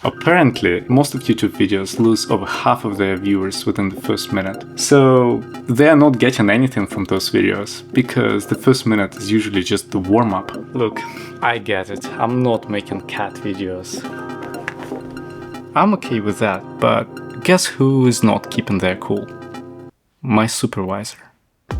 Apparently, most of YouTube videos lose over half of their viewers within the first minute. So they are not getting anything from those videos, because the first minute is usually just the warm-up. Look, I get it, I'm not making cat videos. I'm okay with that, but guess who is not keeping their cool? My supervisor.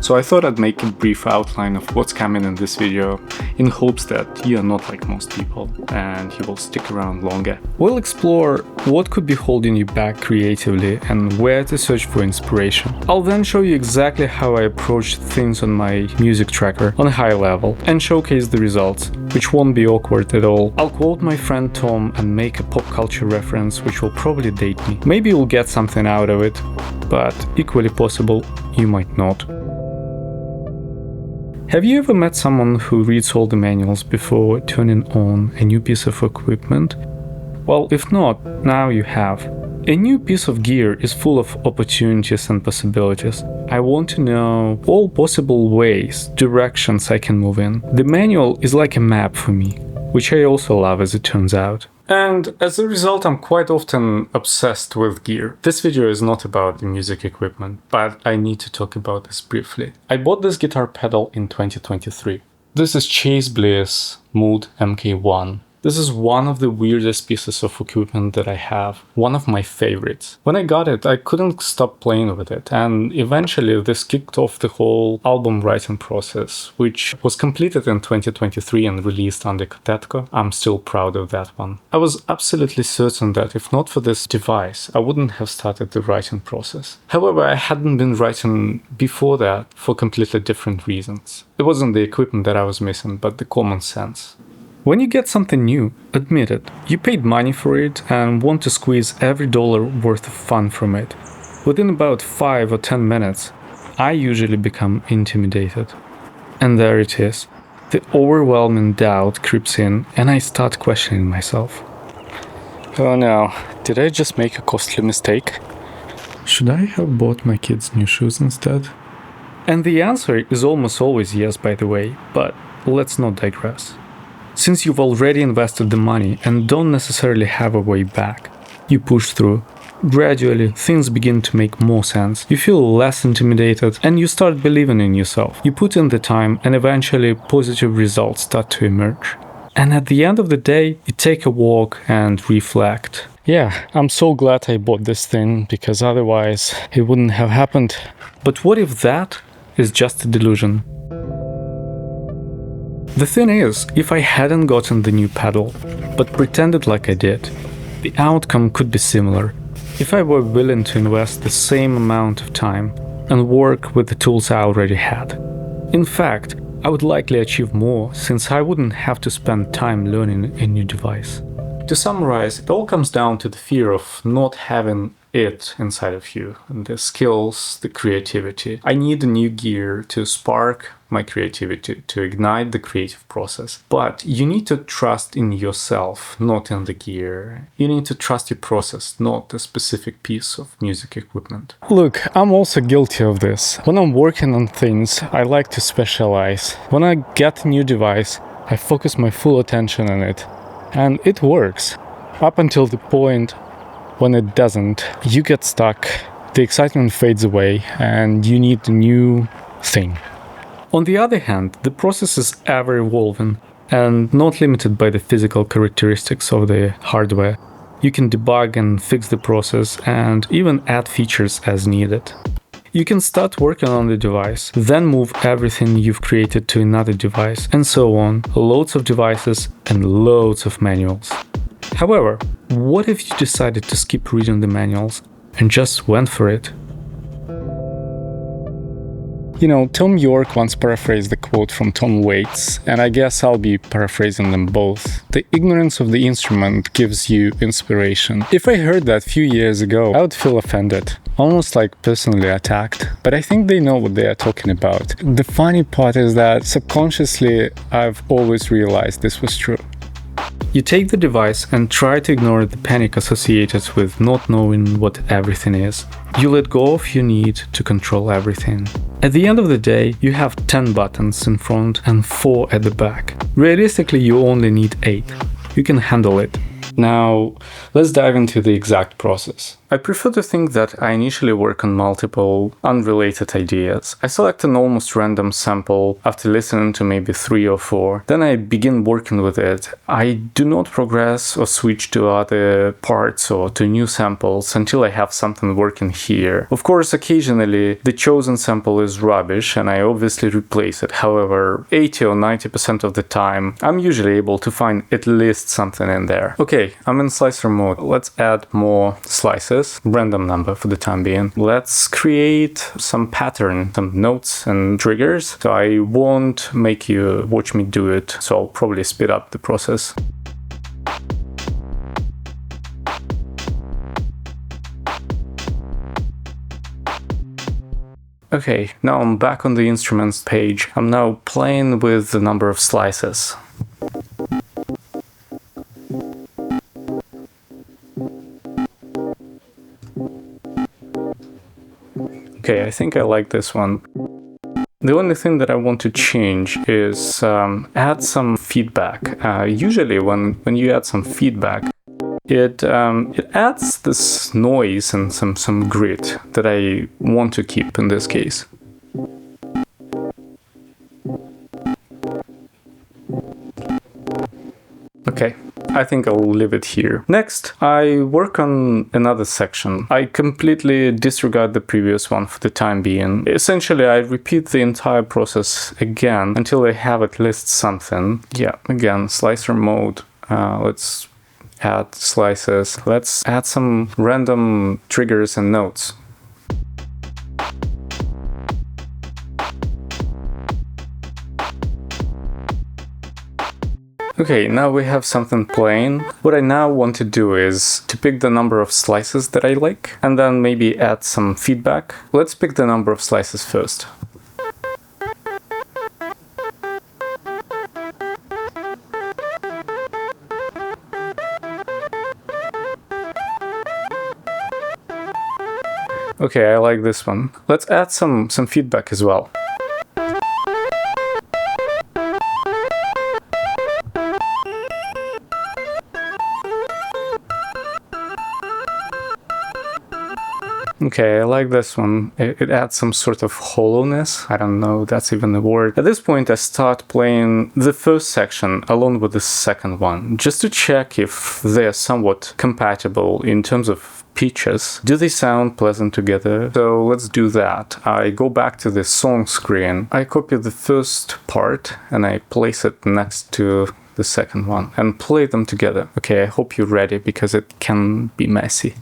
So I thought I'd make a brief outline of what's coming in this video, in hopes that you are not like most people and you will stick around longer. We'll explore what could be holding you back creatively and where to search for inspiration. I'll then show you exactly how I approach things on my music tracker on a high level and showcase the results, which won't be awkward at all. I'll quote my friend Tom and make a pop culture reference which will probably date me. Maybe you'll get something out of it, but equally possible, you might not. Have you ever met someone who reads all the manuals before turning on a new piece of equipment? Well, if not, now you have. A new piece of gear is full of opportunities and possibilities. I want to know all possible ways, directions I can move in. The manual is like a map for me, which I also love as it turns out. And as a result, I'm quite often obsessed with gear. This video is not about the music equipment, but I need to talk about this briefly. I bought this guitar pedal in 2023. This is Chase Bliss Mood MK1. This is one of the weirdest pieces of equipment that I have, one of my favorites. When I got it, I couldn't stop playing with it, and eventually this kicked off the whole album writing process, which was completed in 2023 and released under Cotetco. I'm still proud of that one. I was absolutely certain that if not for this device, I wouldn't have started the writing process. However, I hadn't been writing before that for completely different reasons. It wasn't the equipment that I was missing, but the common sense. When you get something new, admit it. You paid money for it and want to squeeze every dollar worth of fun from it. Within about 5 or 10 minutes, I usually become intimidated. And there it is. The overwhelming doubt creeps in and I start questioning myself. Oh no, did I just make a costly mistake? Should I have bought my kids new shoes instead? And the answer is almost always yes, by the way, but let's not digress. Since you've already invested the money and don't necessarily have a way back, you push through. Gradually, things begin to make more sense. You feel less intimidated and you start believing in yourself. You put in the time and eventually positive results start to emerge. And at the end of the day, you take a walk and reflect. Yeah, I'm so glad I bought this thing because otherwise it wouldn't have happened. But what if that is just a delusion? The thing is, if I hadn't gotten the new pedal, but pretended like I did, the outcome could be similar. If I were willing to invest the same amount of time and work with the tools I already had. In fact, I would likely achieve more since I wouldn't have to spend time learning a new device. To summarize, it all comes down to the fear of not having it inside of you, and the skills, the creativity. I need a new gear to spark my creativity, to ignite the creative process. But you need to trust in yourself, not in the gear. You need to trust your process, not a specific piece of music equipment. Look, I'm also guilty of this. When I'm working on things, I like to specialize. When I get a new device, I focus my full attention on it. And it works. Up until the point when it doesn't, you get stuck, the excitement fades away, and you need a new thing. On the other hand, the process is ever evolving and not limited by the physical characteristics of the hardware. You can debug and fix the process and even add features as needed. You can start working on the device, then move everything you've created to another device, and so on. Loads of devices and loads of manuals. However, what if you decided to skip reading the manuals and just went for it? You know, Tom York once paraphrased the quote from Tom Waits, and I guess I'll be paraphrasing them both. The ignorance of the instrument gives you inspiration. If I heard that a few years ago, I would feel offended, almost like personally attacked. But I think they know what they are talking about. The funny part is that subconsciously, I've always realized this was true. You take the device and try to ignore the panic associated with not knowing what everything is. You let go of your need to control everything. At the end of the day, you have 10 buttons in front and 4 at the back. Realistically, you only need 8. You can handle it. Now, let's dive into the exact process. I prefer to think that I initially work on multiple unrelated ideas. I select an almost random sample after listening to maybe 3 or 4. Then I begin working with it. I do not progress or switch to other parts or to new samples until I have something working here. Of course, occasionally the chosen sample is rubbish and I obviously replace it. However, 80 or 90% of the time, I'm usually able to find at least something in there. Okay, I'm in slicer mode. Let's add more slices. Random number for the time being. Let's create some pattern, some notes and triggers. So I won't make you watch me do it, so I'll probably speed up the process. Okay, now I'm back on the instruments page. I'm now playing with the number of slices. Okay, I think I like this one. The only thing that I want to change is add some feedback. Usually when you add some feedback, it adds this noise and some grit that I want to keep in this case. Okay. I think I'll leave it here. Next, I work on another section. I completely disregard the previous one for the time being. Essentially, I repeat the entire process again until I have at least something. Yeah, again, slicer mode. Let's add slices. Let's add some random triggers and notes. Okay, now we have something plain. What I now want to do is to pick the number of slices that I like, and then maybe add some feedback. Let's pick the number of slices first. Okay, I like this one. Let's add some feedback as well. Okay, I like this one. It adds some sort of hollowness. I don't know if that's even a word. At this point, I start playing the first section along with the second one, just to check if they're somewhat compatible in terms of pitches. Do they sound pleasant together? So let's do that. I go back to the song screen. I copy the first part and I place it next to the second one and play them together. Okay, I hope you're ready because it can be messy.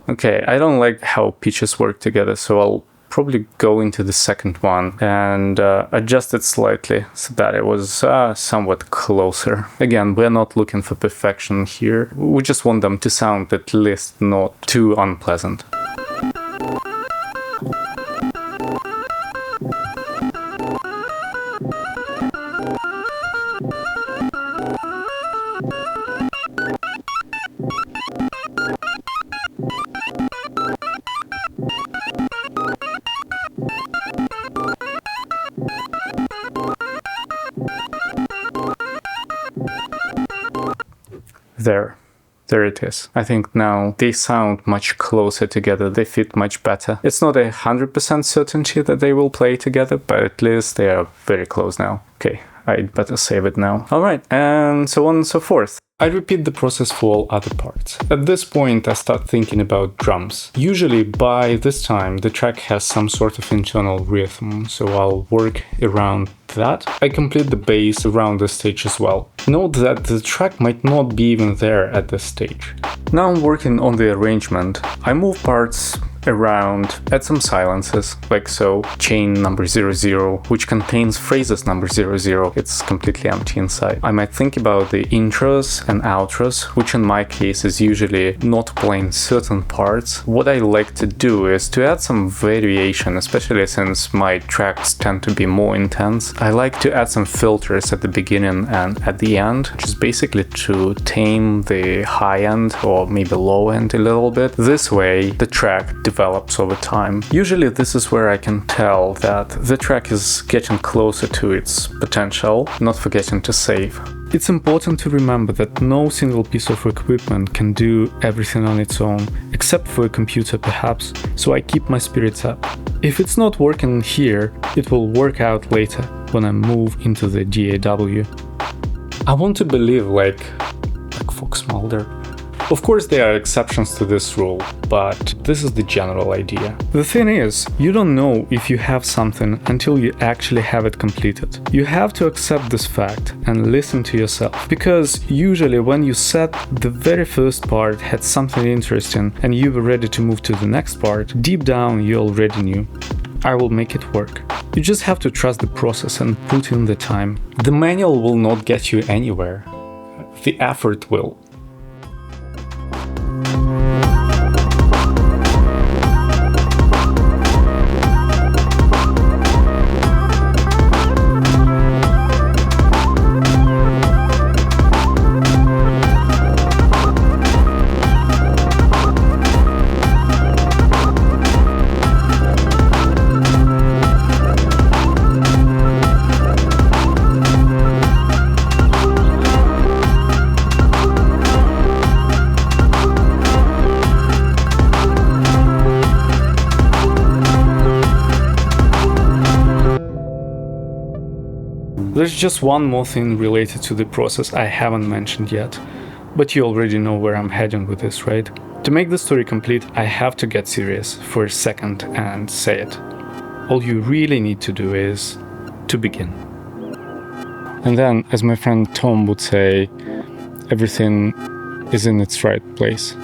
Okay, I don't like how pitches work together, so I'll probably go into the second one and adjust it slightly so that it was somewhat closer. Again, we're not looking for perfection here. We just want them to sound at least not too unpleasant. There it is. I think now they sound much closer together. They fit much better. It's not 100% certainty that they will play together, but at least they are very close now. Okay, I'd better save it now. All right, and so on and so forth. I repeat the process for all other parts. At this point, I start thinking about drums. Usually by this time, the track has some sort of internal rhythm, so I'll work around that. I complete the bass around this stage as well. Note that the track might not be even there at this stage. Now I'm working on the arrangement. I move parts around, add some silences, like so. Chain number 00, which contains phrases number 00. It's completely empty inside. I might think about the intros and outros, which in my case is usually not playing certain parts. What I like to do is to add some variation, especially since my tracks tend to be more intense. I like to add some filters at the beginning and at the end, just basically to tame the high end or maybe low end a little bit. This way, the track develops develops over time. Usually this is where I can tell that the track is getting closer to its potential, not forgetting to save. It's important to remember that no single piece of equipment can do everything on its own, except for a computer perhaps, so I keep my spirits up. If it's not working here, it will work out later when I move into the DAW. I want to believe like Fox Mulder. Of course there are exceptions to this rule, but this is the general idea. The thing is, you don't know if you have something until you actually have it completed. You have to accept this fact and listen to yourself, because usually when you said the very first part had something interesting and you were ready to move to the next part, deep down you already knew, I will make it work. You just have to trust the process and put in the time. The manual will not get you anywhere. The effort will. There's just one more thing related to the process I haven't mentioned yet, but you already know where I'm heading with this, right? To make the story complete, I have to get serious for a second and say it. All you really need to do is to begin. And then, as my friend Tom would say, everything is in its right place.